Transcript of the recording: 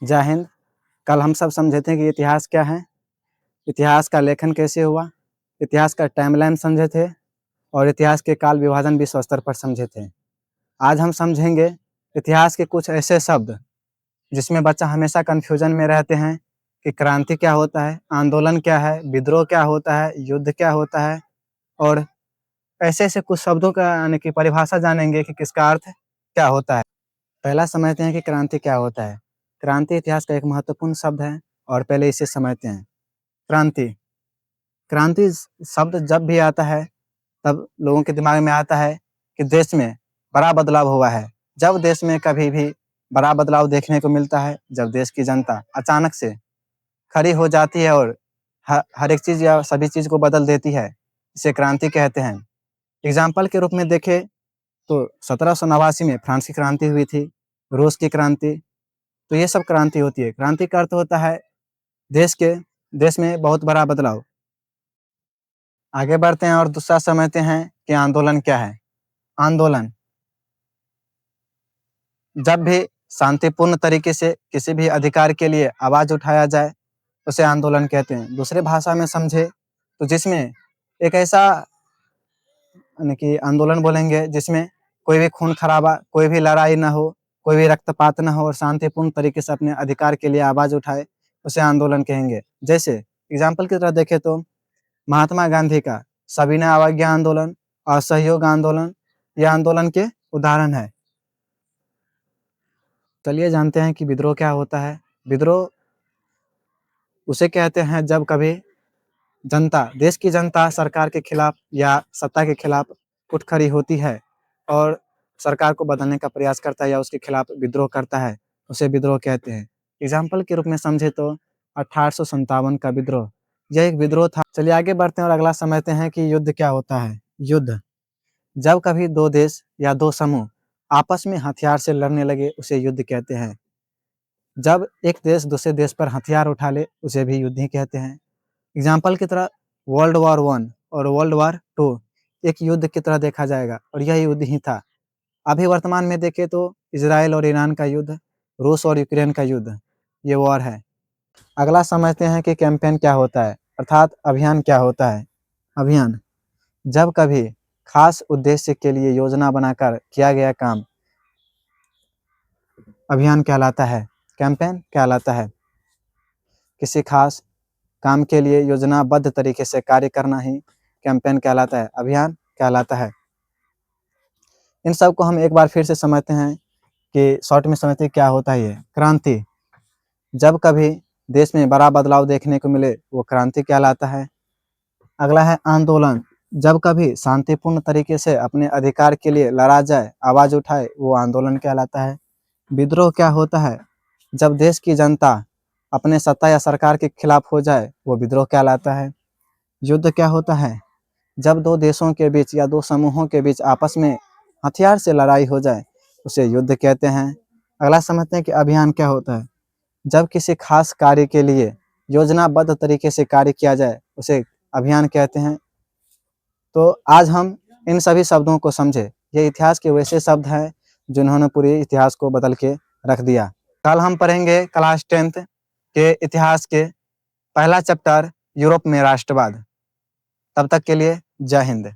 जय हिंद। कल हम सब समझे थे कि इतिहास क्या है, इतिहास का लेखन कैसे हुआ, इतिहास का टाइमलाइन समझे थे और इतिहास के काल विभाजन विश्व स्तर पर समझे थे। आज हम समझेंगे इतिहास के कुछ ऐसे शब्द जिसमें बच्चा हमेशा कन्फ्यूजन में रहते हैं कि क्रांति क्या होता है, आंदोलन क्या है, विद्रोह क्या होता है, युद्ध क्या होता है और ऐसे-ऐसे कुछ शब्दों का यानी कि परिभाषा जानेंगे कि किसका अर्थ क्या होता है। पहला समझते हैं कि क्रांति क्या होता है। क्रांति इतिहास का एक महत्वपूर्ण शब्द है और पहले इसे समझते हैं। क्रांति, क्रांति शब्द जब भी आता है तब लोगों के दिमाग में आता है कि देश में बड़ा बदलाव हुआ है। जब देश में कभी भी बड़ा बदलाव देखने को मिलता है, जब देश की जनता अचानक से खड़ी हो जाती है और हर एक चीज़ या सभी चीज़ को बदल देती है, इसे क्रांति कहते हैं। एग्ज़ाम्पल के रूप में देखें तो 1789 में फ्रांस की क्रांति हुई थी, रूस की क्रांति, तो ये सब क्रांति होती है। क्रांति का अर्थ होता है देश में बहुत बड़ा बदलाव। आगे बढ़ते हैं और दूसरा समझते हैं कि आंदोलन क्या है। आंदोलन, जब भी शांतिपूर्ण तरीके से किसी भी अधिकार के लिए आवाज़ उठाया जाए, उसे आंदोलन कहते हैं। दूसरे भाषा में समझे तो जिसमें एक ऐसा यानी कि आंदोलन बोलेंगे जिसमें कोई भी खून-खराबा, कोई भी लड़ाई ना हो, कोई भी रक्तपात ना हो और शांतिपूर्ण तरीके से अपने अधिकार के लिए आवाज़ उठाए, उसे आंदोलन कहेंगे। जैसे एग्ज़ाम्पल की तरह देखें तो महात्मा गांधी का सविनय अवज्ञा आंदोलन, असहयोग आंदोलन, ये आंदोलन के उदाहरण है। चलिए जानते हैं कि विद्रोह क्या होता है। विद्रोह उसे कहते हैं जब कभी जनता, देश की जनता सरकार के खिलाफ या सत्ता के खिलाफ उठ खड़ी होती है और सरकार को बदलने का प्रयास करता है या उसके खिलाफ विद्रोह करता है, उसे विद्रोह कहते हैं। एग्ज़ाम्पल के रूप में समझे तो 1857 का विद्रोह, यह एक विद्रोह था। चलिए आगे बढ़ते हैं और अगला समझते हैं कि युद्ध क्या होता है। युद्ध, जब कभी 2 देश या 2 समूह आपस में हथियार से लड़ने लगे, उसे युद्ध कहते हैं। जब एक देश दूसरे देश पर हथियार उठा ले, उसे भी युद्ध ही कहते हैं। एग्ज़ाम्पल की तरह वर्ल्ड वॉर 1 और वर्ल्ड वॉर 2 एक युद्ध की तरह देखा जाएगा और यह युद्ध ही था। अभी वर्तमान में देखें तो इज़राइल और ईरान का युद्ध, रूस और यूक्रेन का युद्ध, ये वॉर है। अगला समझते हैं कि कैंपेन क्या होता है, अर्थात अभियान क्या होता है। अभियान, जब कभी खास उद्देश्य के लिए योजना बनाकर किया गया काम अभियान कहलाता है, कैंपेन कहलाता है। किसी खास काम के लिए योजनाबद्ध तरीके से कार्य करना ही कैंपेन कहलाता है, अभियान कहलाता है। इन सब को हम एक बार फिर से समझते हैं कि शॉर्ट में समझते हैं क्या होता है ये। क्रांति, जब कभी देश में बड़ा बदलाव देखने को मिले, वो क्रांति कहलाता है। अगला है आंदोलन, जब कभी शांतिपूर्ण तरीके से अपने अधिकार के लिए लड़ा जाए, आवाज़ उठाए, वो आंदोलन कहलाता है। विद्रोह क्या होता है, जब देश की जनता अपने सत्ता या सरकार के खिलाफ हो जाए, वो विद्रोह कहलाता है। युद्ध क्या होता है, जब 2 देशों के बीच या 2 समूहों के बीच आपस में हथियार से लड़ाई हो जाए, उसे युद्ध कहते हैं। अगला समझते हैं कि अभियान क्या होता है, जब किसी खास कार्य के लिए योजनाबद्ध तरीके से कार्य किया जाए, उसे अभियान कहते हैं। तो आज हम इन सभी शब्दों को समझे। ये इतिहास के वैसे शब्द हैं जिन्होंने पूरे इतिहास को बदल के रख दिया। कल हम पढ़ेंगे क्लास 10th के इतिहास के पहला चैप्टर यूरोप में राष्ट्रवाद। तब तक के लिए जय हिंद।